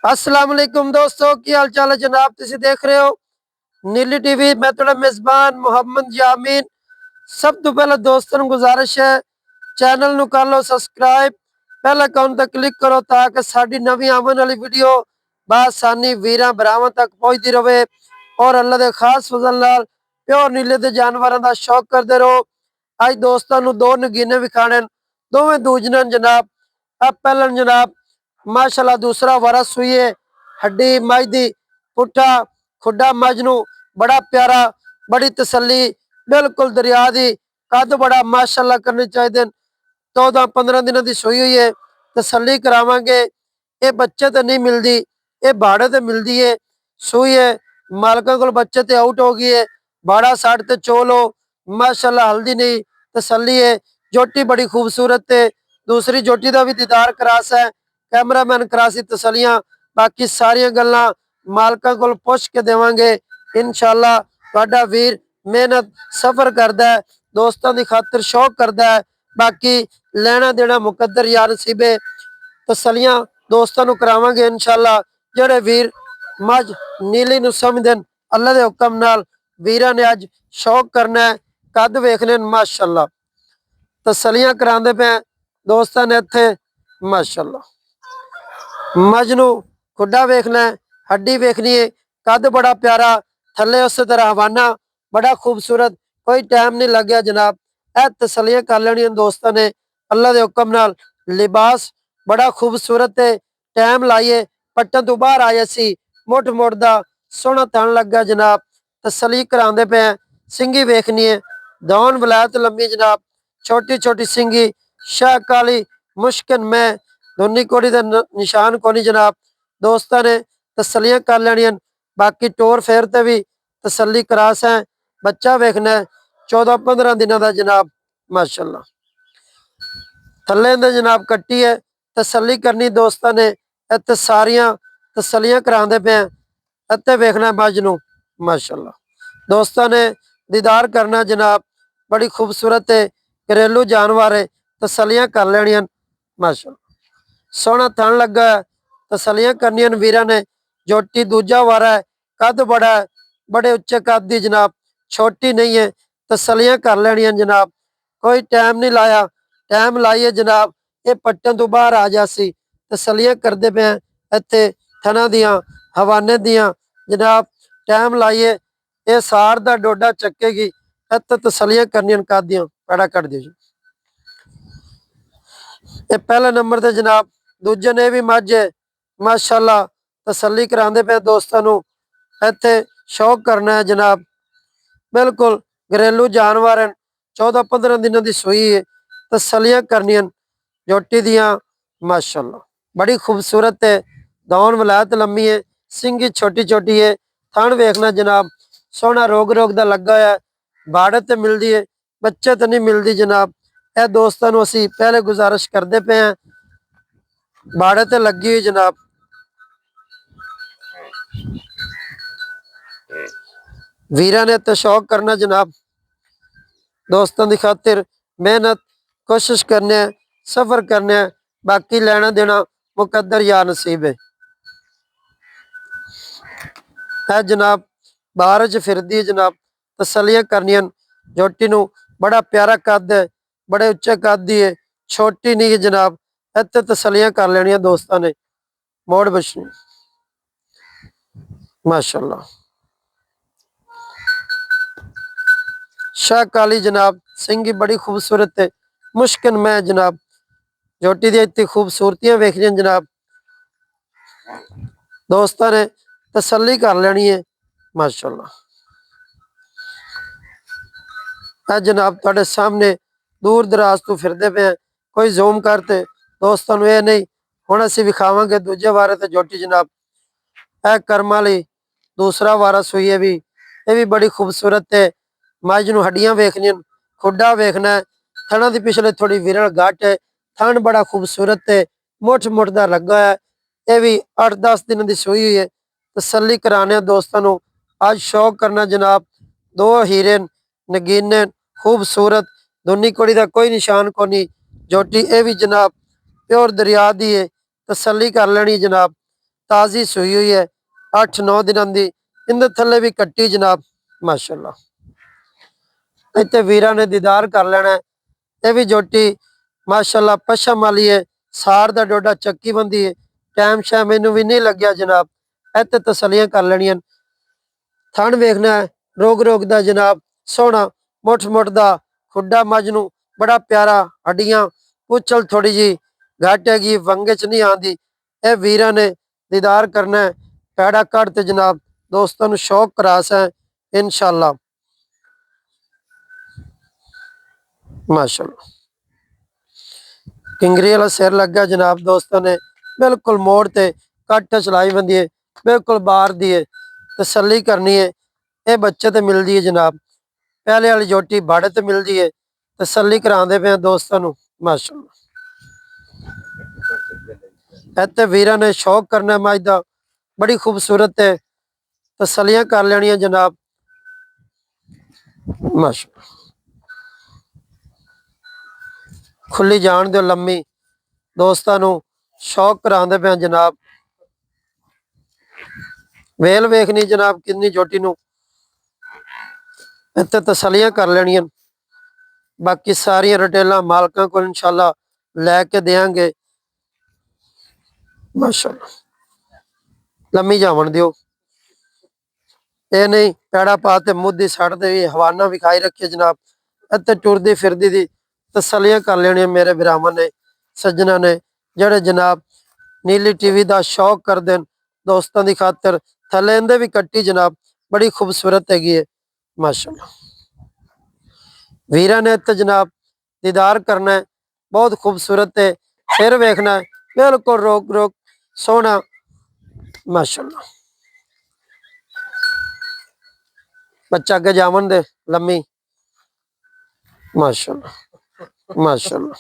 अस्सलाम वालेकुम दोस्तों, की हाल चाल है जनाब। तुम देख रहे हो नीली टीवी। मैं थोड़ा मेजबान मोहम्मद जामीन। सब तो पहले दोस्तों गुजारिश है, चैनल नु कर लो सब्सक्राइब, पहले अकाउंट तक क्लिक करो ताकि साड़ी नवी आवन वाली वीडियो बासानी वीर भरावां तक पहुंचती रहे और अल्लाह के खास फजल नाल प्योर नीले के जानवरों का शौक करते रहो। अज दोस्तों दो नगीने विखाने, दोवें दूजन जनाब। अब पहला जनाब माशाल्लाह दूसरा वरस हुई है, हड्डी मज दी, पुट्ठा खुडा मजनू बड़ा प्यारा, बड़ी तसली, बिल्कुल दरिया दी, कद बड़ा माशाल्लाह करनी चाहिए। 14-15 दिन की सूई हुई है, तसली करावांगे। ये बच्चे तो नहीं मिलती, ये भाड़े ते मिलती है। सूई है, मालकों को बच्चे ते आउट हो गई है, भाड़ा साठ ते चोलो माशाल्लाह, हल्दी नहीं, तसली है। जोटी बड़ी खूबसूरत है, दूसरी जोटी का भी दीदार करास है। कैमरामैन करासी तसलियां, बाकी सारिया गल्लां मालकों को पुछ के देवांगे इंशाल्लाह। तुहाडा वीर मेहनत सफर करता है, दोस्तों की खातिर शौक करता है, बाकी लेना देना मुकद्दर यार नसीबे। तसलियां दोस्तों को करावांगे इंशाल्लाह। जेड़े वीर मझ नीली नु समझदे अल्लाह के हुक्म नाल वीरां ने अज शौक करना है, कद वेखने माशाल्लाह। तसलियां करांदे पे दोस्तों ने इत्थे माशाल्लाह। मजनू खुडा वेखना है, हड्डी वेखनी है, कद बड़ा प्यारा, थले उस तरह हवाना बड़ा खूबसूरत, कोई टाइम नहीं लग गया जनाब। ए तसलियां कर लेनियां दोस्तों ने अल्लाह के हुक्म नाल। लिबास बड़ा खूबसूरत है, टाइम लाइए पट्टन तो बाहर आए सी, मुठ मुड़दा सोहना तन लगा जनाब। तसली करांदे पे सिंगी वेखनी है, दौन वलायत लंबी जनाब, छोटी छोटी सिंगी, शाह काली मुश्किल में धुनी कोड़ी का निशान कोनी जनाब। दोस्तों ने तसलियां कर लेनियां, बाकी टोर फेरते भी तसली करास है। बच्चा वेखना है 14-15 दिनों का जनाब माशाल्लाह। थले ने जनाब कट्टी है, तसली करनी दोस्तों ने। इत्थे सारियां तसलियां करांदे पे इत्थे वेखना मजनू माशाल्लाह। दोस्तों ने दीदार करना जनाब, बड़ी खूबसूरत है, घरेलू जानवर है, तसलियां कर लेनियां माशाल्लाह। सोहना थन लगा है, तसलियां करनियां वीरां ने। जोटी दूजा वारा है, कद बड़ा है, बड़े उच्चे कद दी जनाब, छोटी नहीं है। तसलियां कर लेनियां जनाब, कोई टाइम नहीं लाया, टाइम लाइए जनाब ये पट्टन तो बाहर आ जासी। तसलियां करते पे इत्थे थना दियां हवाने दियां जनाब, टाइम लाइए ये सार दा डोडा चकेगी। इत्थे तसलियां करनियां कादियां पैड़ा कर दियो जी। ये पहले नंबर ते जनाब, दूजे ने भी मझ है माशाल्लाह। तसली करांदे पे दोस्तों नू, इत्थे शौक करना है जनाब, बिल्कुल घरेलू जानवर हैं। 14-15 दिनों की सूई है, तसलियां करनियां जोटी दियां माशाल्लाह, बड़ी खूबसूरत है। दौन वलायत लंबी है, सिंगी छोटी छोटी है, थन वेखना जनाब सोहना रोग रोग का लगा है। भाड़े ते मिलती है, बच्चे तो नहीं मिलती जनाब। ए दोस्तों नू असी पहले गुजारिश करते पे हैं, भाड़े ते लगी हुई जनाब। वीरा ने तो शौक करना जनाब, दोस्तों की खातिर मेहनत कोशिश करने, सफर करने, बाकी लेना देना मुकद्दर या नसीब है। जनाब बाहर च फिरदी जनाब, तसलियां करनियां जोटी नू। बड़ा प्यारा कद है, बड़े उच्चे कद दी है, छोटी नहीं है जनाब। इत्थे तसलियां कर लेनियां दोस्तों ने। मोड़ बछनी माशाल्लाह, शाह काली जनाब, सिंगी बड़ी खूबसूरत है, मुश्किल में जनाब। जोटी दी इतनी खूबसूरतियां वेखनियां जनाब, दोस्तों ने तसली कर लेनी है माशाल्लाह। जनाब तुहाडे सामने दूर दराज तो फिरते पे हैं, कोई जूम करते दोस्तों ये नहीं। हुण असीं विखावांगे दूजे वारे ते जोटी जनाब। ए करम वाली दूसरा वारा सूई है भी, ये भी बड़ी खूबसूरत है। मझ नू हड्डियां वेखनियां, खुडा वेखना है, थना दी पिछले थोड़ी विरल घट है, थन बड़ा खूबसूरत है, मुठ मुठ दा लगा है। ये भी 8-10 दिन की सूई हुई है, तसली कराने दोस्तों नू। आज शौक करना जनाब, दो हीरे नगीने खूबसूरत, दुनी कुड़ी का कोई निशान कोनी। जोटी ये भी जनाब प्योर दरिया दी है, तसली कर लेनी जनाब। ताजी सूई हुई है 8-9 दिनों की। इनके थले भी कट्टी जनाब माशाल्लाह। इतने वीरा ने दीदार कर लेना है। ये भी जोटी माशाल्लाह पशम वाली है। सार का डोडा चक्की बंदी है। टाइम शाम इनू भी नहीं लग्या जनाब। इतने तसलियां कर लेनिया। थन वेखना है रोग रोग का जनाब सोहना मुठ मुठ का खुडा मझ नू बड़ा प्यारा। हड्डियां पुछल थोड़ी जी घट हैगी वंगे च नहीं आती। यह वीरा ने दीदार करना है। पैड़ा कट ते जनाब दोस्तों शौक करास है इंशाअल्लाह माशाअल्लाह। किंगरी वाला सिर लगा जनाब दोस्तों ने बिल्कुल मोड़ ते कट चलाई बंदी है बिल्कुल बाहर दी है। तसली करनी है ये बच्चे तो मिलती है जनाब। पहले वाली जोटी बाड़े तो मिलती है तसली कराते पे दोस्तों माशाअल्लाह। इतने वीरा ने शौक करना मझ का बड़ी खूबसूरत है। तसलियां कर लेनिया जनाब माशाअल्लाह। खुली जान दो लम्मी दोस्तों शौक कराते पे जनाब। वेल वेखनी जनाब कितनी जोटी नू इतने तसलियां कर लेनिया। बाकी सारिया रिटेल मालकों को इंशाल्लाह लैके देंगे माशाअल्लाह। लम्मी जावन दियो ये नहीं पैड़ा पाते मुद्दी सड़ दे हवाना विखाई रखिए जनाब। इतने टुरदी फिरदी दी तसलियां कर लेनिया मेरे बिरावान ने सज्जना ने जड़े जनाब नीली टीवी का शौक कर देन दोस्तों की खातर। थले इंदे भी कट्टी जनाब बड़ी खूबसूरत हैगी है माशाअल्लाह। वीरा ने इतने जनाब दीदार करना है बहुत खूबसूरत है। सिर वेखना है बिल्कुल रोक रोक सोहना माशाअल्लाह। बच्चा अगे जावन दे लम्मी माशाअल्लाह माशाअल्लाह।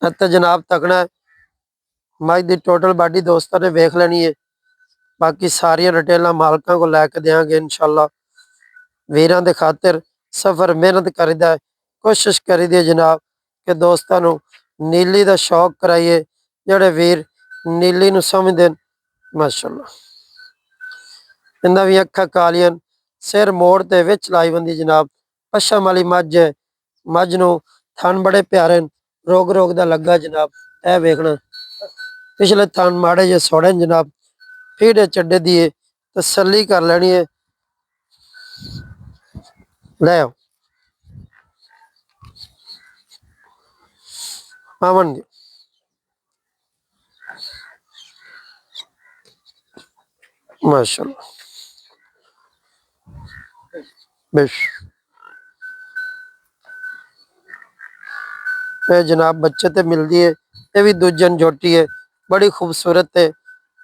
इतने जनाब तकना है मझ की टोटल बाडी दोस्तों ने वेख लेनी है। बाकी सारिया रिटेल मालकों को लैके देंगे इंशाअल्लाह। वीरां दे खातिर सफर मेहनत करीदा है कोशिश करी दी जनाब कि दोस्तों नीली का शौक कराइए जड़े वीर नीली नू समझते माशाअल्लाह। इन्दा भी अखा कालियां सिर मोड़ ते विच लाई बंदी जनाब। पशम वाली मझ है मझ नू थन बड़े प्यारे रोग रोग का लगा जनाब। यह वेखना पिछले थन माड़े जे सोड़े जनाब फीडे चड्डे दिए तसली कर लेनी है। ले आओ आवन दी माशाअल्लाह बेश। ये जनाब बच्चे ते मिलती है ये भी दूजन जोटी है बड़ी खूबसूरत है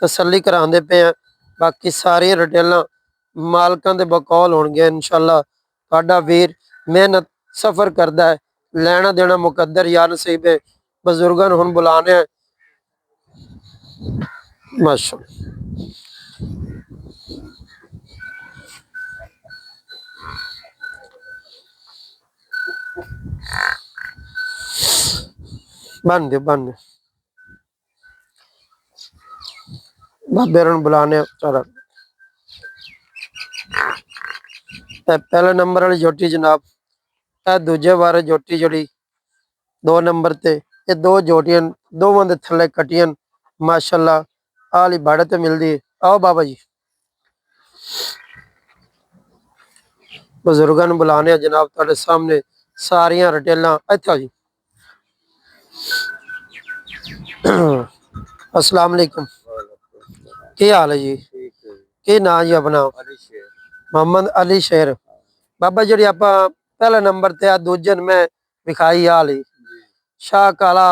तसली कराते पे हैं। बाकी सारिया रिटेल मालकों के बकौल होंगे इंशाअल्लाह। साडा वीर मेहनत सफर करता है लेना देना मुकद्दर या नसीब है। बजुर्गों हुण बुलाने हैं माशाअल्लाह। बन दो बन बाबे बुलाने सारा। पहले नंबर वाली जोटी जनाब यह दूजे बार जोटी जोड़ी 2 नंबर ते ये 2 जोटियां दोवां दे थले कटियां माशाअल्लाह आली बाड़े ते मिलदी है। आओ बाबा जी बजुर्गों बुलाने जनाब तुहाडे सामने सारिया रिटेल इत्थे जी। अस्सलाम वालेकुम की हाल है जी की ना जी अपना मोहम्मद अली शेर। बाबा जी आप पहले नंबर ते आ दूजन में विखाई आली शाह काला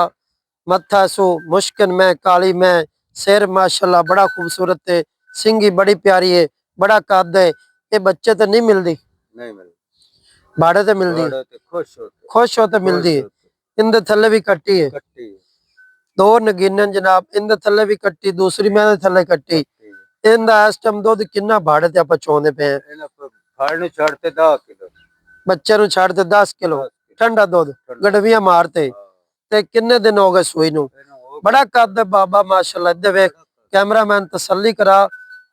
मत्था सू मुश्किन में काली में सिर माशाल्लाह बड़ा खूबसूरत है। सिंगी बड़ी प्यारी है बड़ा कद है। ये बच्चे तो नहीं मिलती बाड़े तो मिलती खुश हो तो मिलती है। इनके थले भी कट्टी है 2 नगीनन जनाब इनके थले भी कट्टी दूसरी मैं थले कट्टी। इनका इस टाइम दुध किन्ना भाड़े ते आप चौंदे पे हैं बच्चे नु छड़ ते 10 किलो ठंडा दुध गडवियां मारते ते किन्ने दिन हो गए सूई नू बड़ा कद है बाबा माशाल्लाह। इधर वेख कैमरामैन तसल्ली करा,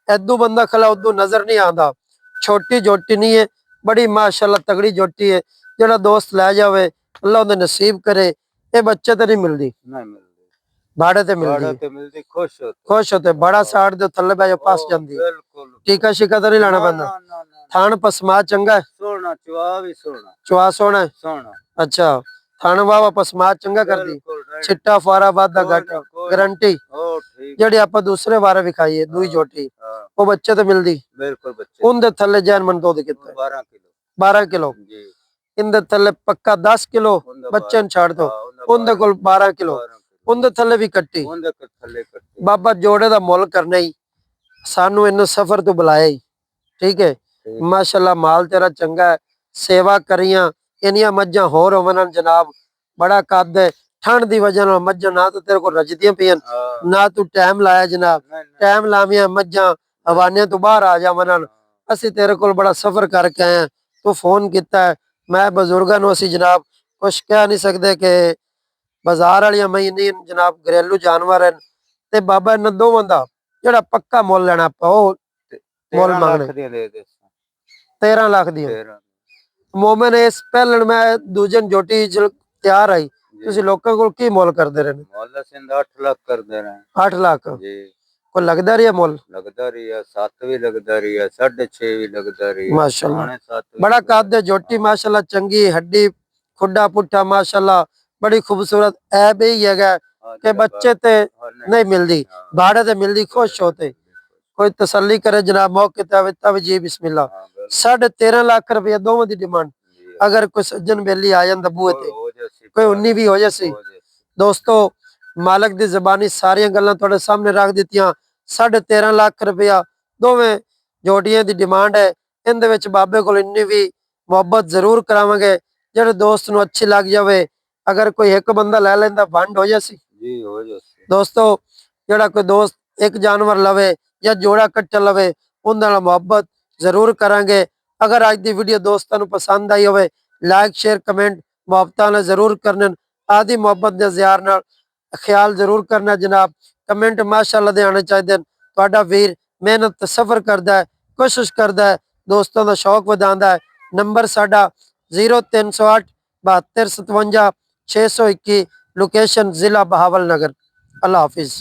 एदू बंदा खला उदू नजर नहीं आता। छोटी जोटी नहीं है, बड़ी माशाल्लाह तगड़ी जोटी है। जेड़ा दोस्त लै जावे अल्लाह उहदे नसीब करे। ये बच्चे तो नहीं मिलदी, नहीं मिलदी, भाड़े ते मिलदी, भाड़ा ते मिलदी, खुश होते बड़ा साड़ दे थल्ले बह पास जांदी। बिल्कुल टीका शिका तो नहीं लाना ना पैंदा। ना ना ना थान पसमा चंगा है, सोना चुआ भी सोना चुआ सोना है। सोना अच्छा थान वावा पसमा चंगा कर दी, बिल्कुल right। चिट्टा फारा वादा कोई घट ना कोई गारंटी। ओ ठीक जेड़ी आपा दूसरे बारे विखाई है दुई जोटी हाँ वो बच्चे तो मिलदी। बिल्कुल बच्चे उनदे थल्ले जैन मन दूध कितना 12 किलो 12 किलो, जी इंदे थल्ले पक्का 10 किलो उनदा बच्चे छाड़ दो। हाँ उनदे कोल 12 किलो, 12 किलो उनदे थल्ले भी कट्टी। उनदे थल्ले कट्टे बाबा जोड़े दा मुल करना ही सानू इन सफर तो बुलाया ही। ठीक है ठीक। माशाल्लाह माल तेरा चंगा है, सेवा करियां इनिया मज्जां होर होवन जनाब। बड़ा कद है, ठंड दी वजह नाल मज्जां ना तो तेरे को रजदियां पियन हाँ ना तू टाइम लाया जनाब। नहीं नहीं टाइम लावियां मज्जां हवानियां तो बाहर आ जावन। असी तेरे कोल बड़ा सफर करके आए हैं, तू फोन किया है। मैं बजुर्गों नूं असी जनाब कुछ कह नहीं सकते कि बाजार वालियां मई नहीं जनाब, घरेलू जानवर हैं। ते बाबा इन्हां दोवां दा जेड़ा पक्का मुल लेना आपां ओह मुल 13 मंगने लाख दी दे दे 13 लाख दी। 13 मोमिन इस पहलन मैं दूजन जोटी तैयार आई, जी तुसी लोकां कोल की मुल करदे रहने? मोहल्ला सिंध 8 लाख कर दे रहे हैं 8 लाख जी कोई लगदा रहा मुल? लगदा रही है 7 भी लगदा रही है 6.5 भी लगदा रही है माशाल्लाह पौने 7 भी बड़ा लगदा कद है जोटी माशाल्लाह चंगी हड्डी खुड्डा पुट्ठा माशाल्लाह बड़ी खूबसूरत। ऐब यही है हाँ कि जरा बच्चे ते हाँ नहीं मिलदी, हाँ भाड़े ते मिलदी, खुश होते। कोई तसल्ली करे जनाब मौके ते तब जी बिस्मिल्लाह। हाँ बिल्कुल 13.5 लाख रुपया दोवां दी डिमांड। जी अगर कोई सज्जन बेली आ जांदा बूहे ते हो जैसी कोई 19 भी हो जासी। हो जैसी दोस्तों मालक दी जबानी सारियां गल्लां तुहाडे सामने रख दित्तियां। 13.5 लाख रुपया दोवें जोड़ियां दी डिमांड है। इहदे विच बाबे कोल इन्नी भी मुहब्बत जरूर करावांगे जेड़े दोस्त नूं अच्छी लग जावे। अगर कोई एक बंदा लै लैंदा वंड हो जासी। जी हो जैसी दोस्तों जेड़ा कोई दोस्त एक जानवर लवे या जोड़ा कट्टा लवे उनदे नाल मुहब्बत जरूर करांगे। अगर अज दी वीडियो दोस्तां नूं पसंद आई होवे लाइक शेयर कमेंट मुहब्बतां नाल जरूर करने। आदि मुहब्बत दे ज़ियार नाल ख्याल जरूर करना जनाब। कमेंट माशाअल्लाह दे आने चाहिए। तुहाडा वीर मेहनत सफर करदा है, कोशिश करदा है, दोस्तों का शौक वधांदा है। नंबर साडा 0308 72 57 621 लोकेशन जिला बहावल नगर। अल्लाह हाफिज।